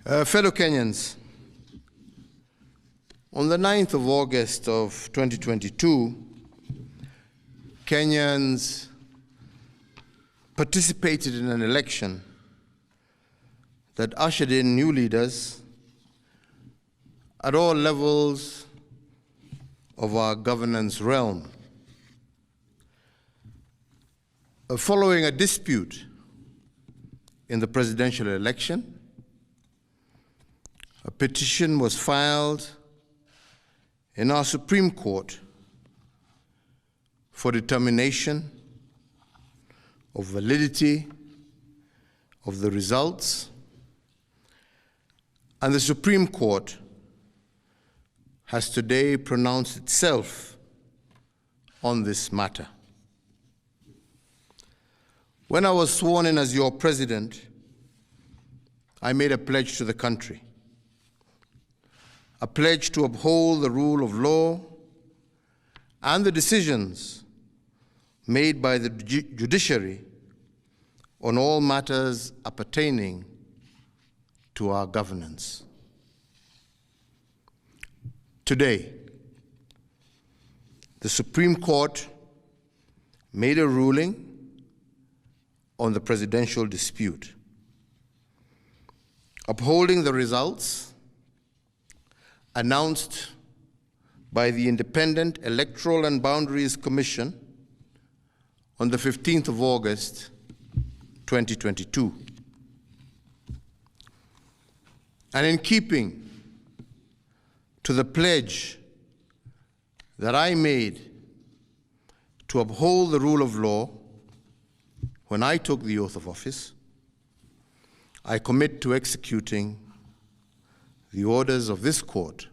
Fellow Kenyans, on the 9th of August of 2022, Kenyans participated in an election that ushered in new leaders at all levels of our governance realm. Following a dispute in the presidential election, a petition was filed in our Supreme Court for determination of validity of the results, and the Supreme Court has today pronounced itself on this matter. When I was sworn in as your president, I made a pledge to the country, a pledge to uphold the rule of law and the decisions made by the judiciary on all matters appertaining to our governance. Today, the Supreme Court made a ruling on the presidential dispute, upholding the results announced by the Independent Electoral and Boundaries Commission on the 15th of August, 2022. And in keeping to the pledge that I made to uphold the rule of law when I took the oath of office, I commit to executing the orders of this court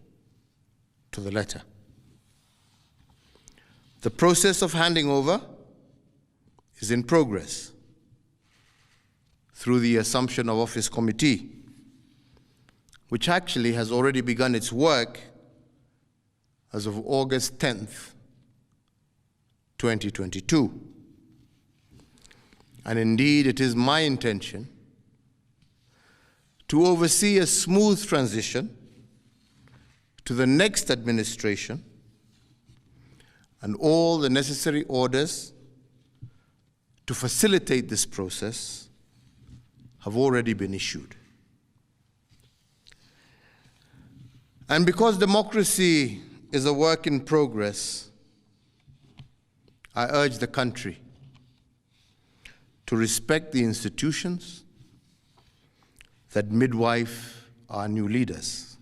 to the letter. The process of handing over is in progress through the Assumption of Office Committee, which actually has already begun its work as of August 10th, 2022. And indeed, it is my intention to oversee a smooth transition to the next administration, and all the necessary orders to facilitate this process have already been issued. And because democracy is a work in progress, I urge the country to respect the institutions that midwife our new leaders.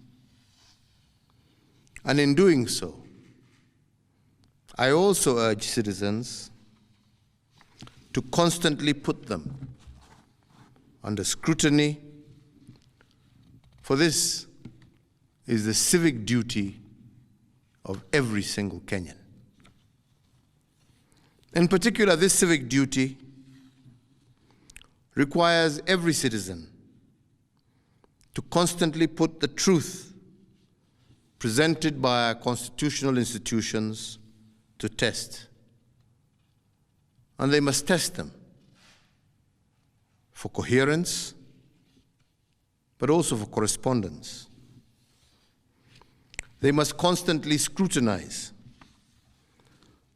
And in doing so, I also urge citizens to constantly put them under scrutiny, for this is the civic duty of every single Kenyan. In particular, this civic duty requires every citizen to constantly put the truth presented by our constitutional institutions to test. And they must test them for coherence, but also for correspondence. They must constantly scrutinize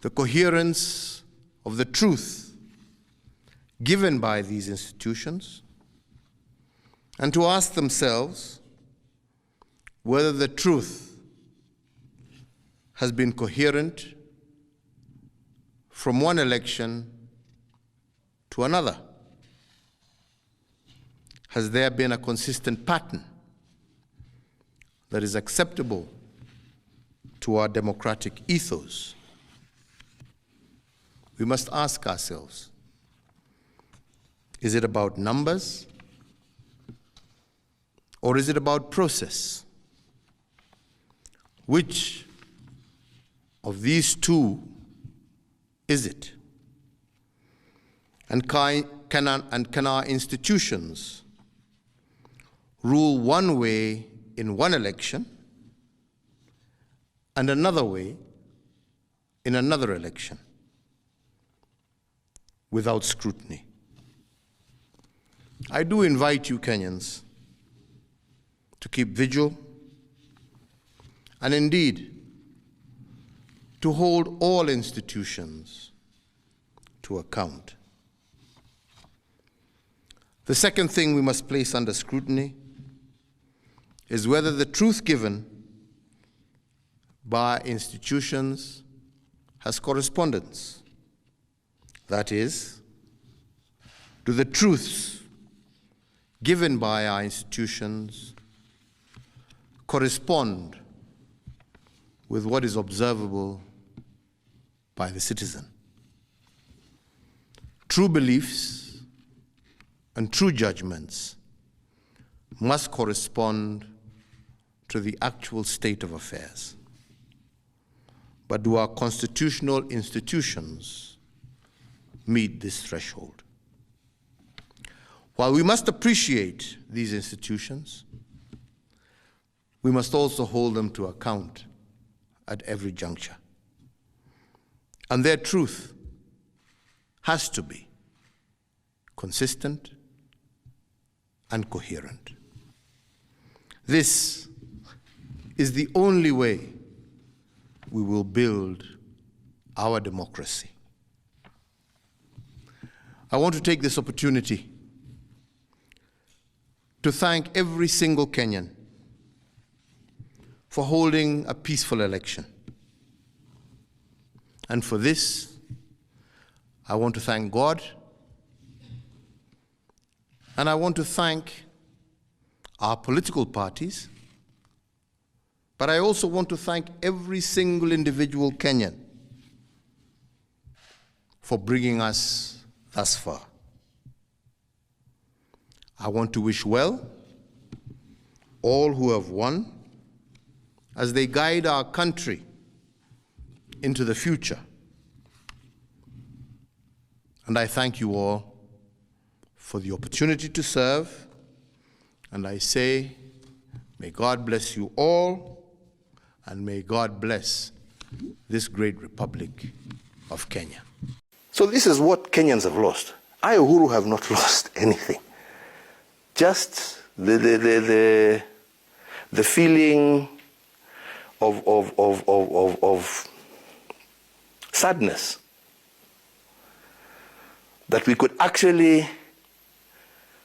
the coherence of the truth given by these institutions, and to ask themselves whether the truth has been coherent from one election to another. Has there been a consistent pattern that is acceptable to our democratic ethos? We must ask ourselves, is it about numbers, or is it about process? Which of these two is it? And can our institutions rule one way in one election and another way in another election without scrutiny? I do invite you, Kenyans, to keep vigil, and indeed to hold all institutions to account. The second thing we must place under scrutiny is whether the truth given by institutions has correspondence. That is, do the truths given by our institutions correspond with what is observable by the citizen? True beliefs and true judgments must correspond to the actual state of affairs. But do our constitutional institutions meet this threshold? While we must appreciate these institutions, we must also hold them to account at every juncture. And their truth has to be consistent and coherent. This is the only way we will build our democracy. I want to take this opportunity to thank every single Kenyan for holding a peaceful election. And for this, I want to thank God, and I want to thank our political parties, but I also want to thank every single individual Kenyan for bringing us thus far. I want to wish well all who have won as they guide our country into the future. And I thank you all for the opportunity to serve, and I say, may God bless you all, and may God bless this great Republic of Kenya. So this is what Kenyans have lost. I, UHURU, have not lost anything. Just the feeling of sadness that we could actually,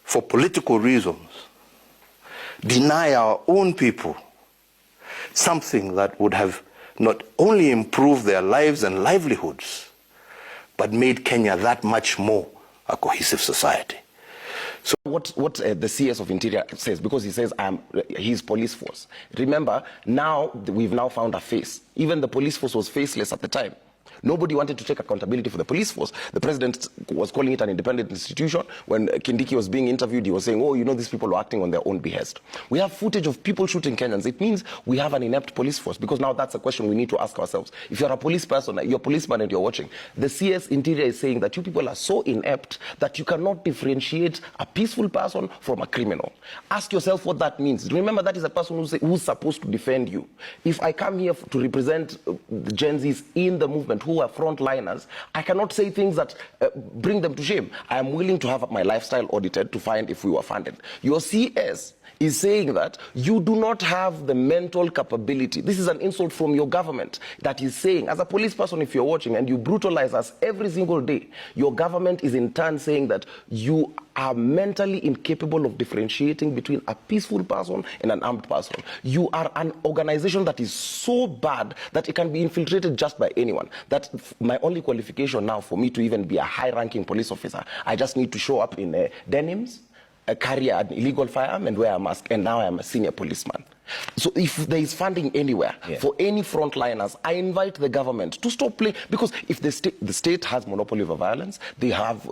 for political reasons, deny our own people something that would have not only improved their lives and livelihoods, but made Kenya that much more a cohesive society. So what the CS of Interior says, because he says he's police force. Remember, now we've now found a face. Even the police force was faceless at the time. Nobody wanted to take accountability for the police force. The president was calling it an independent institution. When Kindiki was being interviewed, he was saying, oh, you know, these people are acting on their own behest. We have footage of people shooting Kenyans. It means we have an inept police force, because now that's a question we need to ask ourselves. If you're a police person, you're a policeman and you're watching, the CS Interior is saying that you people are so inept that you cannot differentiate a peaceful person from a criminal. Ask yourself what that means. Remember, that is a person who's supposed to defend you. If I come here to represent the Gen Zs in the movement, who are frontliners, I cannot say things that bring them to shame. I am willing to have my lifestyle audited to find if we were funded. Your CS is saying that you do not have the mental capability. This is an insult from your government that is saying, as a police person, if you're watching and you brutalize us every single day, your government is in turn saying that you are mentally incapable of differentiating between a peaceful person and an armed person. You are an organization that is so bad that it can be infiltrated just by anyone. That's my only qualification now for me to even be a high-ranking police officer. I just need to show up in denims, carry an illegal firearm, and wear a mask, and now I am a senior policeman. So if there is funding anywhere for any frontliners, I invite the government to stop playing, because if the state has monopoly over violence, they have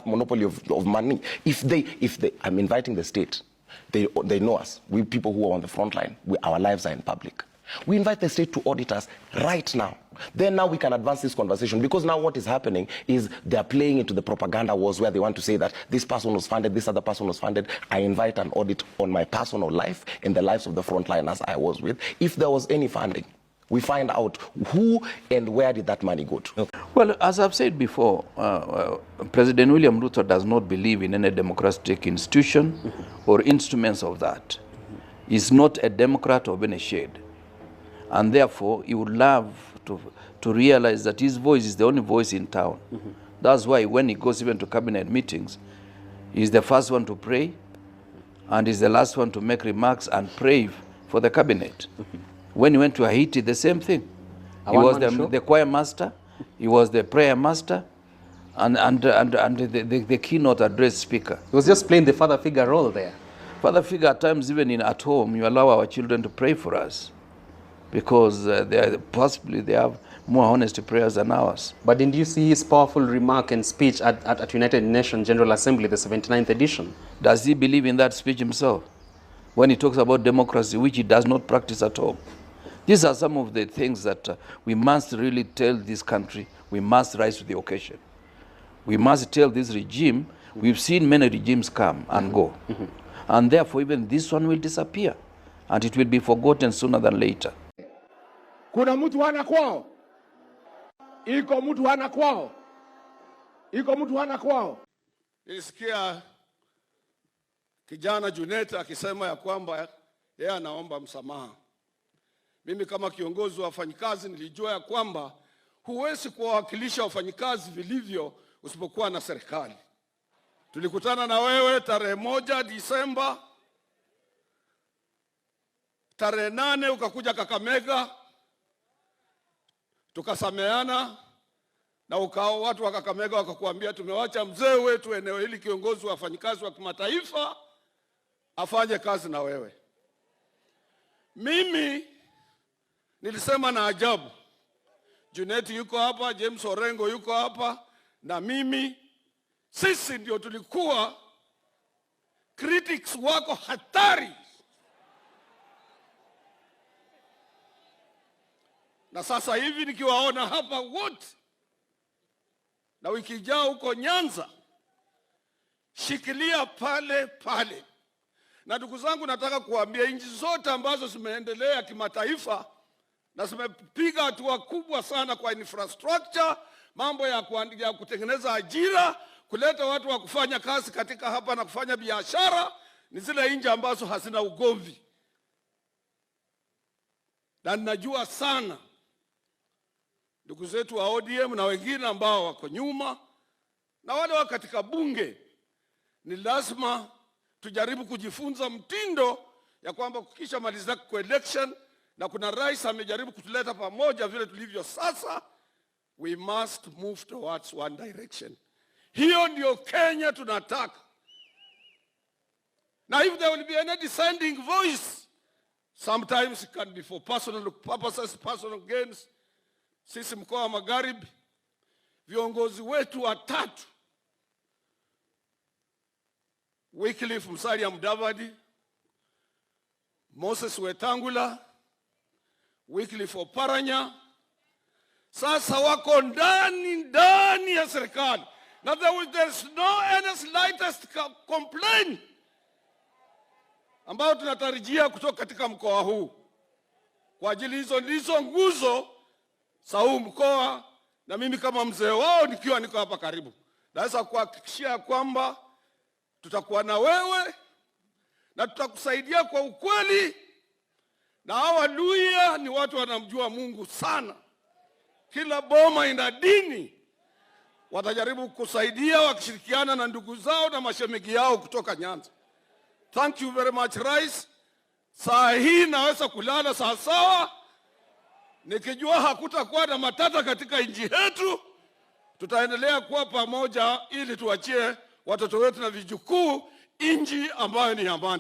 monopoly of money. I'm inviting the state. They know us. We people who are on the front line. Our lives are in public. We invite the state to audit us right now. Then now we can advance this conversation, because now what is happening is they're playing into the propaganda wars where they want to say that this person was funded, this other person was funded. I invite an audit on my personal life and the lives of the frontliners I was with. If there was any funding, we find out who and where did that money go to. Okay. Well, as I've said before, President William Ruto does not believe in any democratic institution or instruments of that. is not a Democrat of any shade. And therefore, he would love to realize that his voice is the only voice in town. That's why when he goes even to cabinet meetings, he's the first one to pray, and he's the last one to make remarks and pray for the cabinet. When he went to Haiti, the same thing. He was the choir master, he was the prayer master, and the keynote address speaker. He was just playing the father figure role there. Father figure, at times even at home, you allow our children to pray for us, because possibly they have more honest prayers than ours. But didn't you see his powerful remark and speech at United Nations General Assembly, the 79th edition? Does he believe in that speech himself? When he talks about democracy, which he does not practice at all. These are some of the things that we must really tell this country. We must rise to the occasion. We must tell this regime, we've seen many regimes come and go. And therefore even this one will disappear. And it will be forgotten sooner than later. Kuna mtu hana kwao. Iko mtu hana kwao. Iko mtu hana kwao. Nilisikia kijana Juneta akisema ya kwamba yeye anaomba msamaha. Mimi kama kiongozi wa wafanyikazi nilijua ya kwamba huwezi kuwawakilisha wafanyikazi vilivyo usipokuwa na serikali. Tulikutana na wewe tarehe 1 Disemba. Tarehe 8 ukakuja Kakamega. Tukasameana na watu wa Kakamega wakakuambia tumewacha mzee wetu eneo hili, kiongozi wa wafanyikazi wa kimataifa, afanye kazi na wewe. Mimi nilisema na ajabu. Juneti yuko hapa, James Orengo yuko hapa, na mimi, sisi ndio tulikuwa critics wako hatari. Na sasa hivi nikiwaona hapa wote, na wiki ijayo huko Nyanza, shikilia pale pale. Na ndugu zangu, nataka kuambia nchi zote ambazo zimeendelea kimataifa na zimepiga hatua kubwa sana kwa infrastructure, mambo ya kutengeneza ajira, kuleta watu wa kufanya kazi katika hapa na kufanya biashara, ni zile nchi ambazo hazina ugomvi. Na ninajua sana ndugu zetu wa ODM na wengine ambao wako nyuma na wale wa katika bunge, ni lazima tujaribu kujifunza mtindo ya kwamba kukisha maliza kwa election na kuna rais amejaribu kutuleta pamoja vile tulivyo sasa, we must move towards one direction. Hiyo ndio Kenya tunataka. Now if there will be any dissenting voice, sometimes it can be for personal purposes, personal gains. Sisi mkoa wa Magharibi, viongozi wetu 3, Wycliffe Musalia Mudavadi, Moses Wetangula, Wycliffe Oparanya, sasa wako ndani ya serikali. Now there's no any slightest complaint ambayo tunatarajia kutoka katika mkoa huu. Kwa ajili hizo ndizo nguzo Sau mkoa, na mimi kama mzee wao nikiwa niko hapa karibu, naweza kuhakikishia kwamba tutakuwa na wewe na tutakusaidia kwa ukweli. Na hawa Luhya ni watu wanamjua Mungu sana. Kila boma ina dini. Watajaribu kusaidia wakishirikiana na ndugu zao na mashemegi yao kutoka Nyanza. Thank you very much, Rais. Saa hii naweza kulala sawa. Nikijua hakutakuwa na matata katika nchi yetu, tutaendelea kuwa pamoja ili tuachie watoto wetu na vijukuu nchi ambayo ni amani.